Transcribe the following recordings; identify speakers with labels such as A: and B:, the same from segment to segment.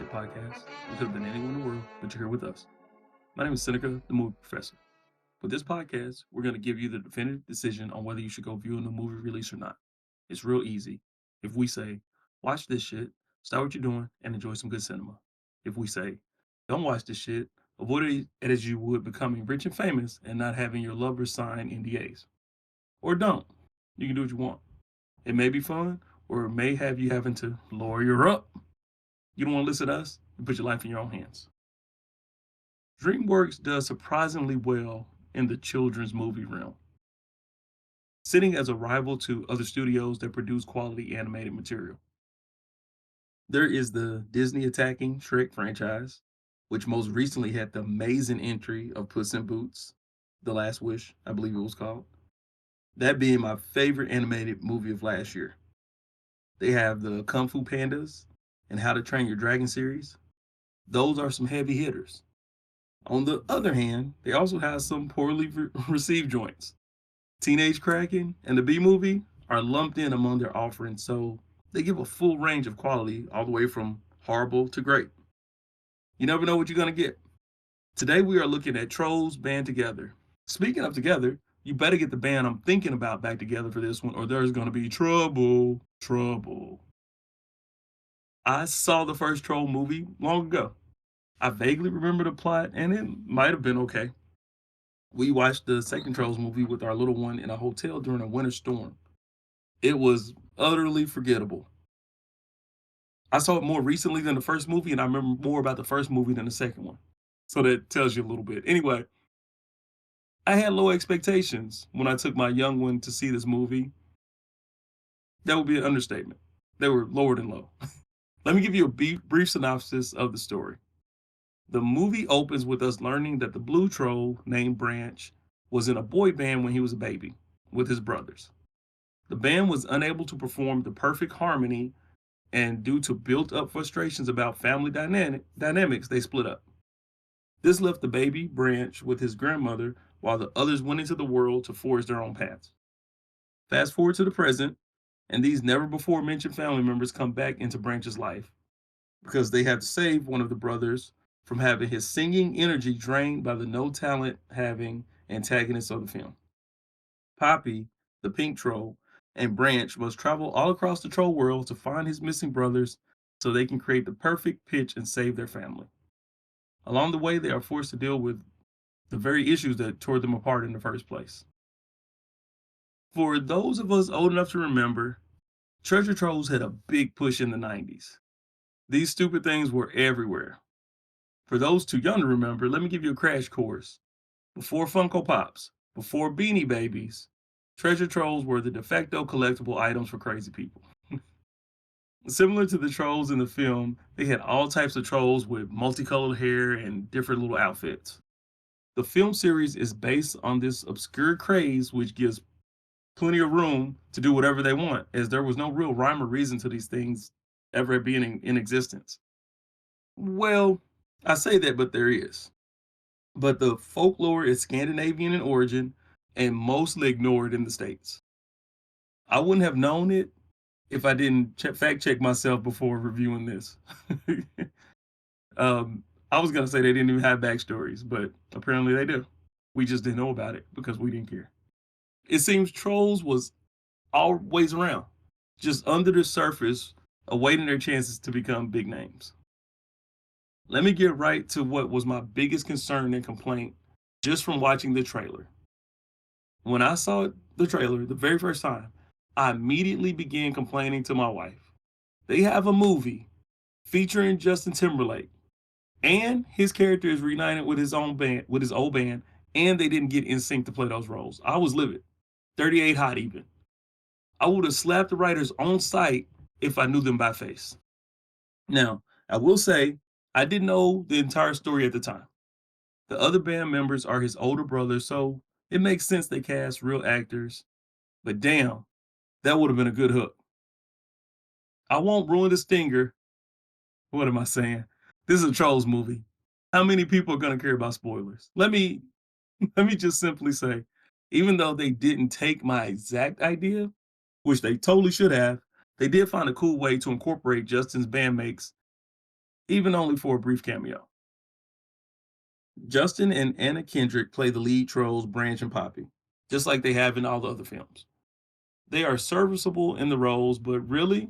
A: podcast. We could have been anyone in the world, but you're here with us. My name is Seneca, the movie professor. With this podcast, we're going to give you the definitive decision on whether you should go view a new movie release or not. It's real easy. If we say, watch this shit, stop what you're doing, and enjoy some good cinema. If we say, don't watch this shit, avoid it as you would becoming rich and famous and not having your lovers sign NDAs. Or don't. You can do what you want. It may be fun, or it may have you having to lower your up. You don't want to listen to us? You put your life in your own hands. DreamWorks does surprisingly well in the children's movie realm, sitting as a rival to other studios that produce quality animated material. There is the Disney attacking Shrek franchise, which most recently had the amazing entry of Puss in Boots, The Last Wish, I believe it was called. That being my favorite animated movie of last year. They have the Kung Fu Pandas and How to Train Your Dragon series. Those are some heavy hitters. On the other hand, they also have some poorly received joints. Teenage Kraken and the B movie are lumped in among their offerings, so they give a full range of quality all the way from horrible to great. You never know what you're going to get. Today we are looking at Trolls Band Together. Speaking of together, you better get the band I'm thinking about back together for this one, or there's going to be trouble. Trouble. I saw the first Troll movie long ago. I vaguely remember the plot, and it might have been okay. We watched the second Trolls movie with our little one in a hotel during a winter storm. It was utterly forgettable. I saw it more recently than the first movie, and I remember more about the first movie than the second one. So that tells you a little bit. Anyway, I had low expectations when I took my young one to see this movie. That would be an understatement. They were lower than low. Let me give you a brief synopsis of the story. The movie opens with us learning that the blue troll named Branch was in a boy band when he was a baby with his brothers. The band was unable to perform the perfect harmony, and due to built up frustrations about family dynamics, they split up. This left the baby, Branch, with his grandmother while the others went into the world to forge their own paths. Fast forward to the present, and these never before mentioned family members come back into Branch's life because they have to save one of the brothers from having his singing energy drained by the no talent having antagonist of the film. Poppy, the pink troll, and Branch must travel all across the troll world to find his missing brothers so they can create the perfect pitch and save their family. Along the way, they are forced to deal with the very issues that tore them apart in the first place. For those of us old enough to remember, treasure trolls had a big push in the 90s. These stupid things were everywhere. For those too young to remember, let me give you a crash course. Before Funko Pops, before Beanie Babies, treasure trolls were the de facto collectible items for crazy people. Similar to the trolls in the film, they had all types of trolls with multicolored hair and different little outfits. The film series is based on this obscure craze, which gives plenty of room to do whatever they want, as there was no real rhyme or reason to these things ever being in existence. Well, I say that, but there is. But the folklore is Scandinavian in origin and mostly ignored in the States. I wouldn't have known it if I didn't fact check myself before reviewing this. I was going to say they didn't even have backstories, but apparently they do. We just didn't know about it because we didn't care. It seems Trolls was always around, just under the surface, awaiting their chances to become big names. Let me get right to what was my biggest concern and complaint just from watching the trailer. When I saw the trailer the very first time, I immediately began complaining to my wife. They have a movie featuring Justin Timberlake, and his character is reunited with his own band, with his old band, and they didn't get in sync to play those roles. I was livid, 38 hot even. I would have slapped the writers on sight if I knew them by face. Now, I will say I didn't know the entire story at the time. The other band members are his older brothers, so it makes sense they cast real actors. But damn, that would have been a good hook. I won't ruin the stinger. What am I saying? This is a Trolls movie. How many people are gonna care about spoilers? Let me just simply say, even though they didn't take my exact idea, which they totally should have, they did find a cool way to incorporate Justin's bandmates even only for a brief cameo. Justin and Anna Kendrick play the lead trolls Branch and Poppy, just like they have in all the other films. They are serviceable in the roles, but really,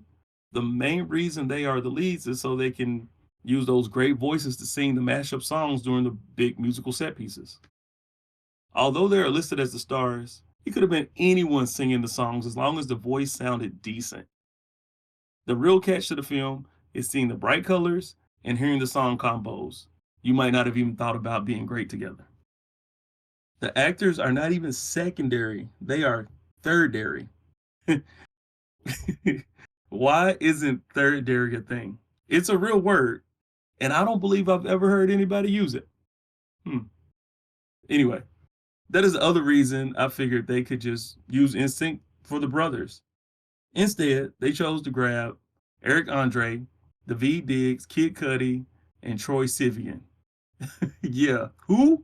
A: the main reason they are the leads is so they can use those great voices to sing the mashup songs during the big musical set pieces. Although they are listed as the stars, it could have been anyone singing the songs as long as the voice sounded decent. The real catch to the film is seeing the bright colors and hearing the song combos. You might not have even thought about being great together. The actors are not even secondary, they are thirdary. Why isn't thirdary a thing? It's a real word, and I don't believe I've ever heard anybody use it. Hmm. Anyway, that is the other reason I figured they could just use Instinct for the brothers. Instead, they chose to grab Eric Andre, Daveed Diggs, Kid Cudi, and Troy Sivan. Yeah, who?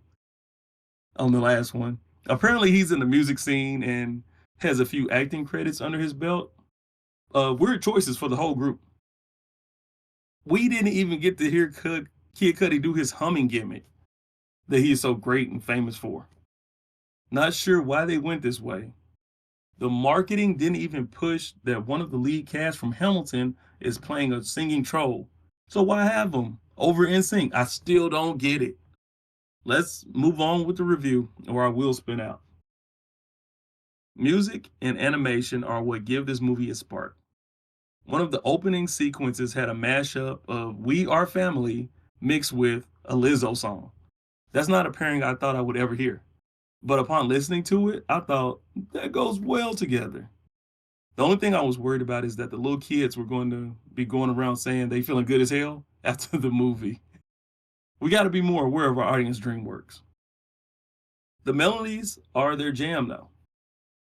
A: On the last one. Apparently, he's in the music scene and has a few acting credits under his belt. Weird choices for the whole group. We didn't even get to hear Kid Cudi do his humming gimmick that he is so great and famous for. Not sure why they went this way. The marketing didn't even push that one of the lead cast from Hamilton is playing a singing troll. So why have him over in sync? I still don't get it. Let's move on with the review or I will spin out. Music and animation are what give this movie a spark. One of the opening sequences had a mashup of We Are Family mixed with a Lizzo song. That's not a pairing I thought I would ever hear. But upon listening to it, I thought that goes well together. The only thing I was worried about is that the little kids were going to be going around saying they feeling good as hell after the movie. We got to be more aware of our audience dream works. The melodies are their jam though.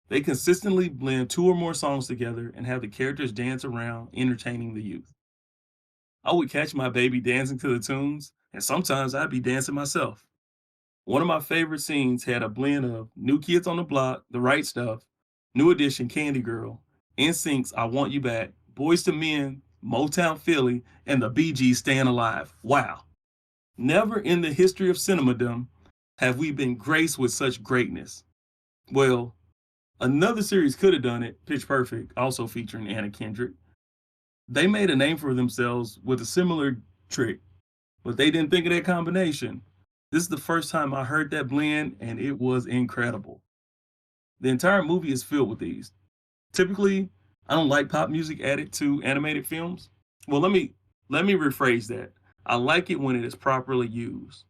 A: They consistently blend two or more songs together and have the characters dance around, entertaining the youth. I would catch my baby dancing to the tunes, and sometimes I'd be dancing myself. One of my favorite scenes had a blend of New Kids on the Block, The Right Stuff, New Edition, Candy Girl, NSYNC's I Want You Back, Boys to Men, Motown Philly, and the Bee Gees Staying Alive. Wow. Never in the history of cinemadom have we been graced with such greatness. Well, another series could have done it, Pitch Perfect, also featuring Anna Kendrick. They made a name for themselves with a similar trick, but they didn't think of that combination. This is the first time I heard that blend, and it was incredible. The entire movie is filled with these. Typically, I don't like pop music added to animated films. Well, let me rephrase that. I like it when it is properly used.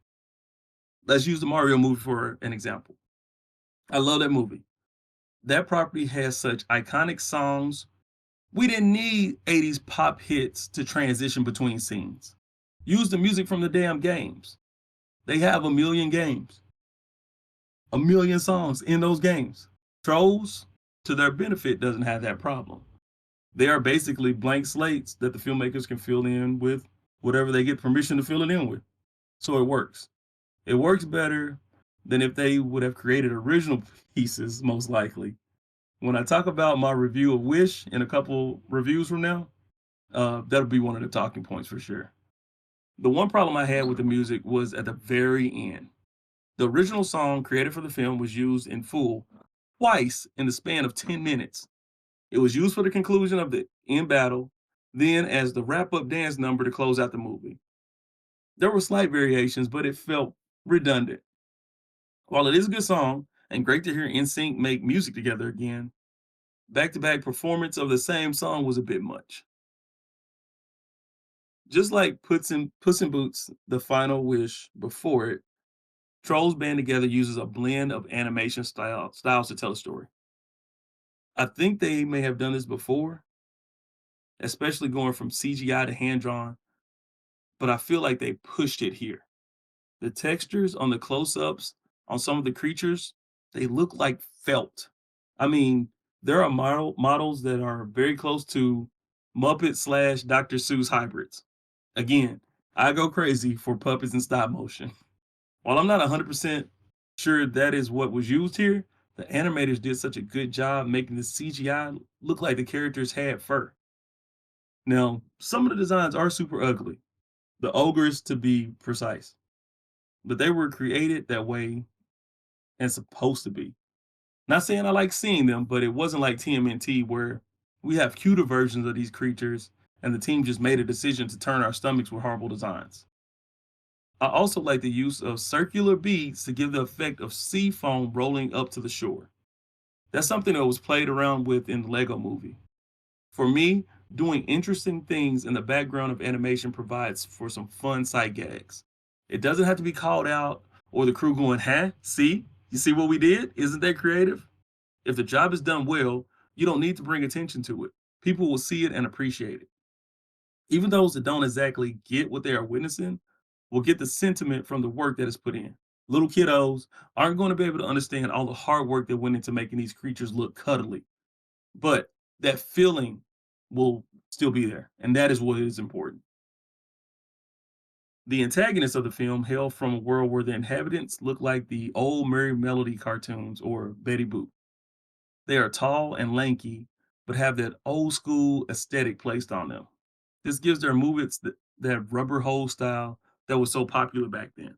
A: Let's use the Mario movie for an example. I love that movie. That property has such iconic songs. We didn't need 80s pop hits to transition between scenes. Use the music from the damn games. They have a million games, a million songs in those games. Trolls, to their benefit, doesn't have that problem. They are basically blank slates that the filmmakers can fill in with whatever they get permission to fill it in with. So it works. It works better than if they would have created original pieces, most likely. When I talk about my review of Wish in a couple reviews from now, that'll be one of the talking points for sure. The one problem I had with the music was at the very end. The original song created for the film was used in full twice in the span of 10 minutes. It was used for the conclusion of the end battle, then as the wrap up dance number to close out the movie. There were slight variations, but it felt redundant. While it is a good song and great to hear NSYNC make music together again, back to back performance of the same song was a bit much. Just like Puss in Boots, The Final Wish before it, Trolls Band Together uses a blend of animation styles to tell a story. I think they may have done this before, especially going from CGI to hand drawn, but I feel like they pushed it here. The textures on the close ups on some of the creatures, they look like felt. I mean, there are models that are very close to Muppet slash Dr. Seuss hybrids. Again, I go crazy for puppets and stop motion. While I'm not 100% sure that is what was used here, the animators did such a good job making the CGI look like the characters had fur. Now, some of the designs are super ugly. The ogres to be precise. But they were created that way and supposed to be. Not saying I like seeing them, but it wasn't like TMNT where we have cuter versions of these creatures and the team just made a decision to turn our stomachs with horrible designs. I also like the use of circular beads to give the effect of sea foam rolling up to the shore. That's something that was played around with in the Lego movie. For me, doing interesting things in the background of animation provides for some fun sight gags. It doesn't have to be called out or the crew going, huh? See? You see what we did? Isn't that creative? If the job is done well, you don't need to bring attention to it. People will see it and appreciate it. Even those that don't exactly get what they are witnessing will get the sentiment from the work that is put in. Little kiddos aren't going to be able to understand all the hard work that went into making these creatures look cuddly, but that feeling will still be there, and that is what is important. The antagonists of the film hail from a world where the inhabitants look like the old Merry Melody cartoons or Betty Boop. They are tall and lanky, but have that old school aesthetic placed on them. This gives their movements that rubber hole style that was so popular back then.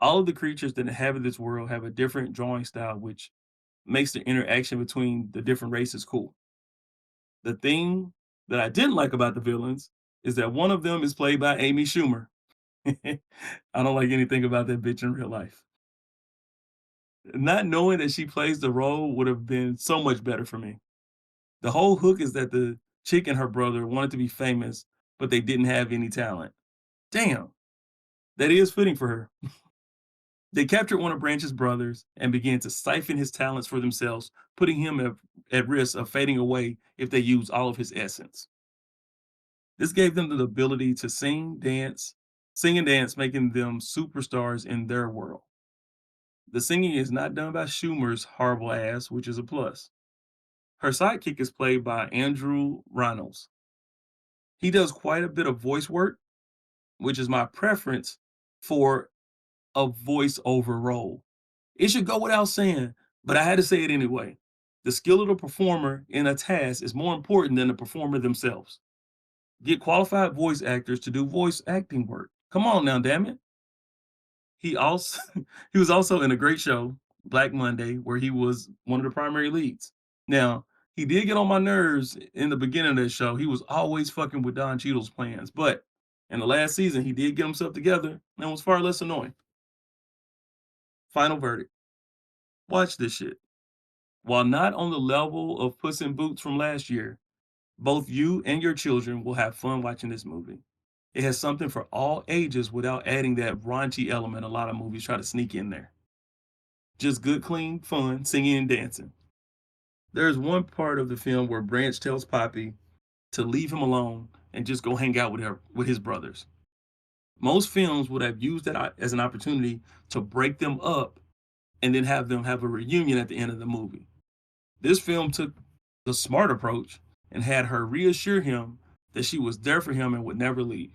A: All of the creatures that inhabit this world have a different drawing style, which makes the interaction between the different races cool. The thing that I didn't like about the villains is that one of them is played by Amy Schumer. I don't like anything about that bitch in real life. Not knowing that she plays the role would have been so much better for me. The whole hook is that the chick and her brother wanted to be famous, but they didn't have any talent. Damn, that is fitting for her. They captured one of Branch's brothers and began to siphon his talents for themselves, putting him at risk of fading away if they used all of his essence. This gave them the ability to sing and dance, making them superstars in their world. The singing is not done by Schumer's horrible ass, which is a plus. Her sidekick is played by Andrew Rannells. He does quite a bit of voice work, which is my preference for a voiceover role. It should go without saying, but I had to say it anyway. The skill of the performer in a task is more important than the performer themselves. Get qualified voice actors to do voice acting work. Come on now, damn it. He also he was also in a great show, Black Monday, where he was one of the primary leads. Now, he did get on my nerves in the beginning of that show. He was always fucking with Don Cheadle's plans, but in the last season, he did get himself together and was far less annoying. Final verdict. Watch this shit. While not on the level of Puss in Boots from last year, both you and your children will have fun watching this movie. It has something for all ages without adding that raunchy element a lot of movies try to sneak in there. Just good, clean fun, singing and dancing. There's one part of the film where Branch tells Poppy to leave him alone and just go hang out with his brothers. Most films would have used that as an opportunity to break them up and then have them have a reunion at the end of the movie. This film took the smart approach and had her reassure him that she was there for him and would never leave.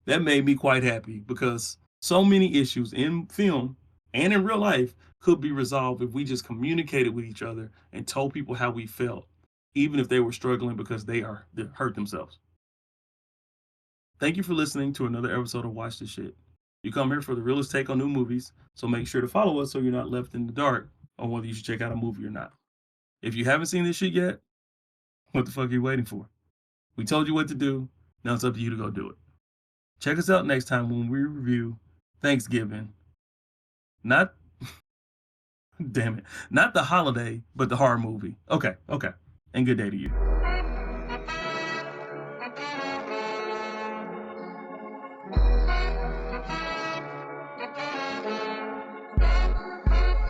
A: That made me quite happy because so many issues in film and in real life could be resolved if we just communicated with each other and told people how we felt, even if they were struggling because they hurt themselves. Thank you for listening to another episode of Watch This Shit. You come here for the realest take on new movies, so make sure to follow us so you're not left in the dark on whether you should check out a movie or not. If you haven't seen this shit yet, what the fuck are you waiting for? We told you what to do. Now it's up to you to go do it. Check us out next time when we review Thanksgiving. Not, damn it, not the holiday, but the horror movie. Okay. And good day to you.